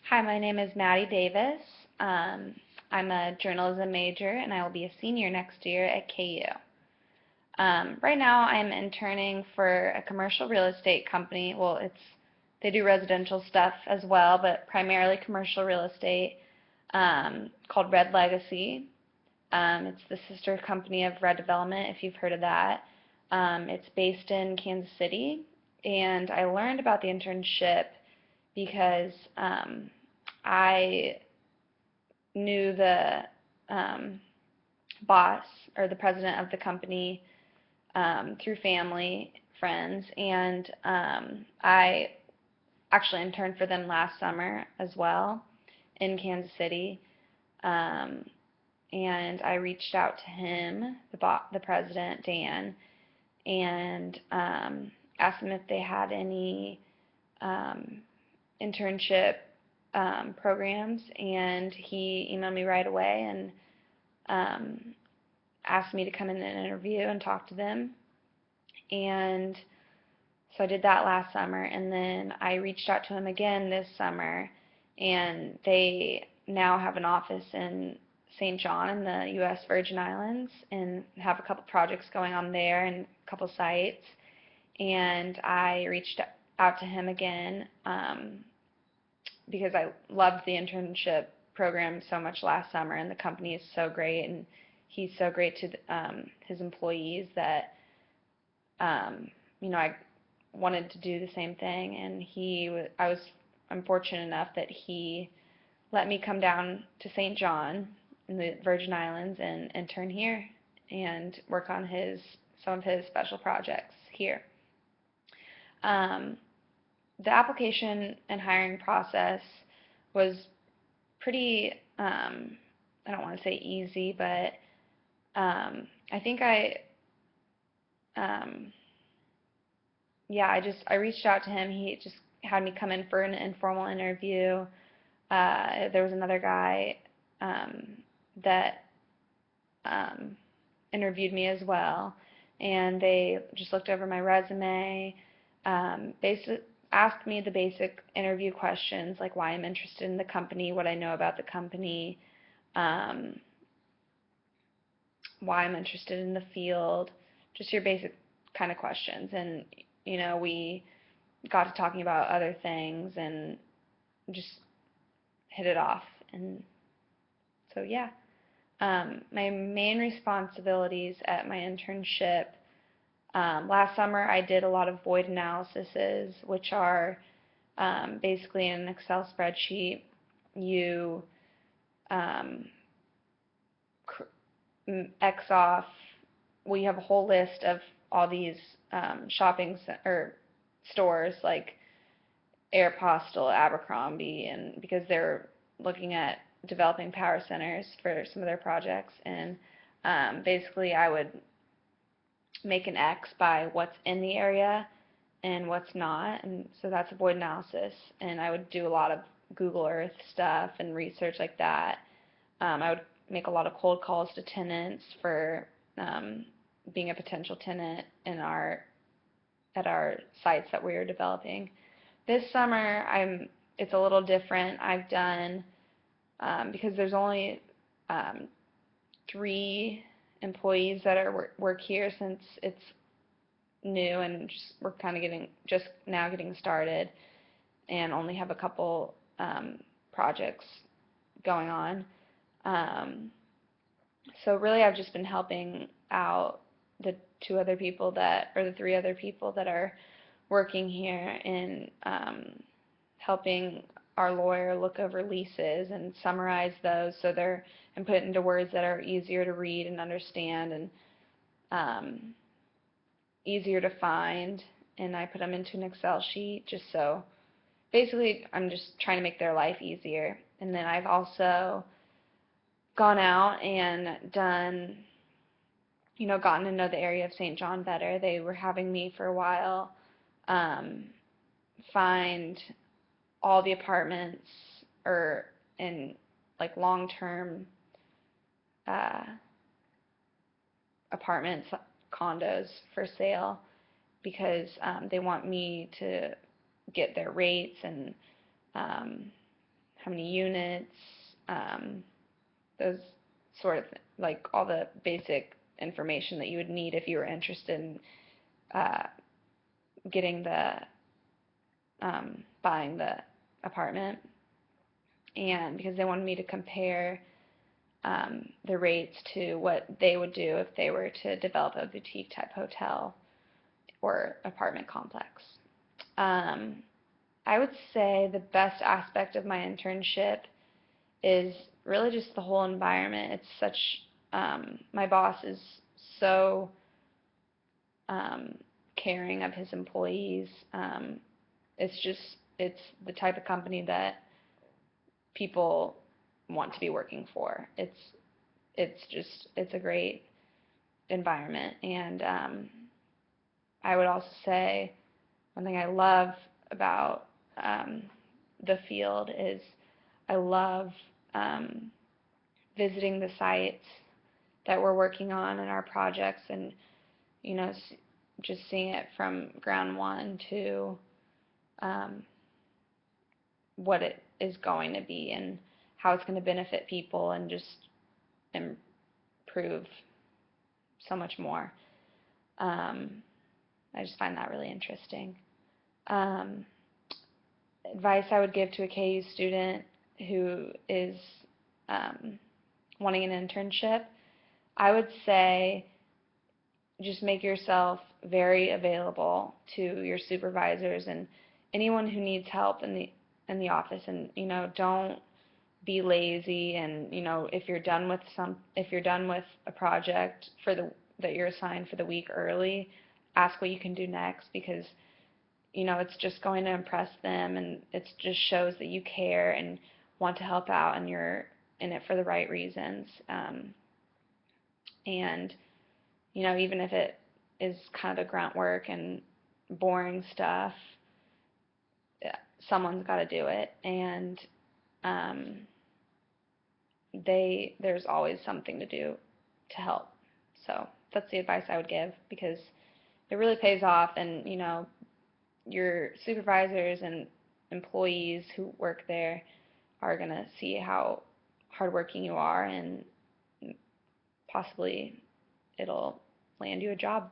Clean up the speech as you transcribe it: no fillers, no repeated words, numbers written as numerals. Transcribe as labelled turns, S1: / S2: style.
S1: Hi, my name is Maddie Davis. Um, I'm a journalism major and I will be a senior next year at KU. Right now I'm interning for a commercial real estate company. They do residential stuff as well, but primarily commercial real estate, called Red Legacy. It's the sister company of Red Development, if you've heard of that. It's based in Kansas City, and I learned about the internship because I knew the um, boss or the president of the company through family, friends, and I actually interned for them last summer as well in Kansas City. Um, and I reached out to him, the president, Dan, and asked him if they had any um, internship programs, and he emailed me right away and um, asked me to come in and interview and talk to them. And so I did that last summer, and then I reached out to him again this summer, and they now have an office in St. John in the U.S. Virgin Islands and have a couple projects going on there and a couple sites. And I reached out to him again because I loved the internship program so much last summer, and the company is so great, and he's so great to his employees that um, I wanted to do the same thing. And I'm fortunate enough that he let me come down to St. John in the Virgin Islands and intern here and work on some of his special projects here. Um, the application and hiring process was pretty, I don't want to say easy, but I think um, yeah, I reached out to him. He just had me come in for an informal interview. There was another guy that um, interviewed me as well, and they just looked over my resume, basically asked me the basic interview questions like why I'm interested in the company, what I know about the company, um, why I'm interested in the field, just your basic kind of questions. And we got to talking about other things and just hit it off. And so yeah, my main responsibilities at my internship, last summer I did a lot of void analyses, which are basically in an Excel spreadsheet. You um, X off. We have a whole list of all these or stores like Aeropostale, Abercrombie, and because they're looking at developing power centers for some of their projects. And basically I would make an X by what's in the area and what's not, and so that's a void analysis. And I would do a lot of Google Earth stuff and research like that. I would make a lot of cold calls to tenants for being a potential tenant at our sites that we were developing. This summer, it's a little different. I've done because there's only 3 employees that work here since it's new and we're kind of just now getting started, and only have a couple projects going on. So really I've just been helping out the 3 other people that are working here, and helping our lawyer look over leases and summarize those and put it into words that are easier to read and understand, and easier to find. And I put them into an Excel sheet just so basically I'm just trying to make their life easier. And then I've also gone out and gotten to know the area of St. John better. They were having me for a while find all the apartments or in like long-term uh, apartments, condos for sale, because they want me to get their rates and how many units, those sort of like all the basic information that you would need if you were interested in uh, getting the buying the apartment. And because they wanted me to compare the rates to what they would do if they were to develop a boutique type hotel or apartment complex. Um, I would say the best aspect of my internship is really just the whole environment. It's such, my boss is so um, caring of his employees. It's the type of company that people want to be working for. It's a great environment. And I would also say one thing I love about the field is I love um, visiting the sites that we're working on in our projects, and just seeing it from ground one to um, what it is going to be and how it's going to benefit people and just improve so much more. I just find that really interesting. Um, Advice I would give to a KU student who is um, wanting an internship, I would say just make yourself very available to your supervisors and anyone who needs help in the office. And don't be lazy. And if you're done with a project that you're assigned for the week early, ask what you can do next, because it's just going to impress them, and it just shows that you care and want to help out and you're in it for the right reasons. And even if it is kind of the grunt work and boring stuff, someone's got to do it. And um, there's always something to do to help. So that's the advice I would give, because it really pays off. And your supervisors and employees who work there are going to see how hardworking you are, and possibly it'll land you a job.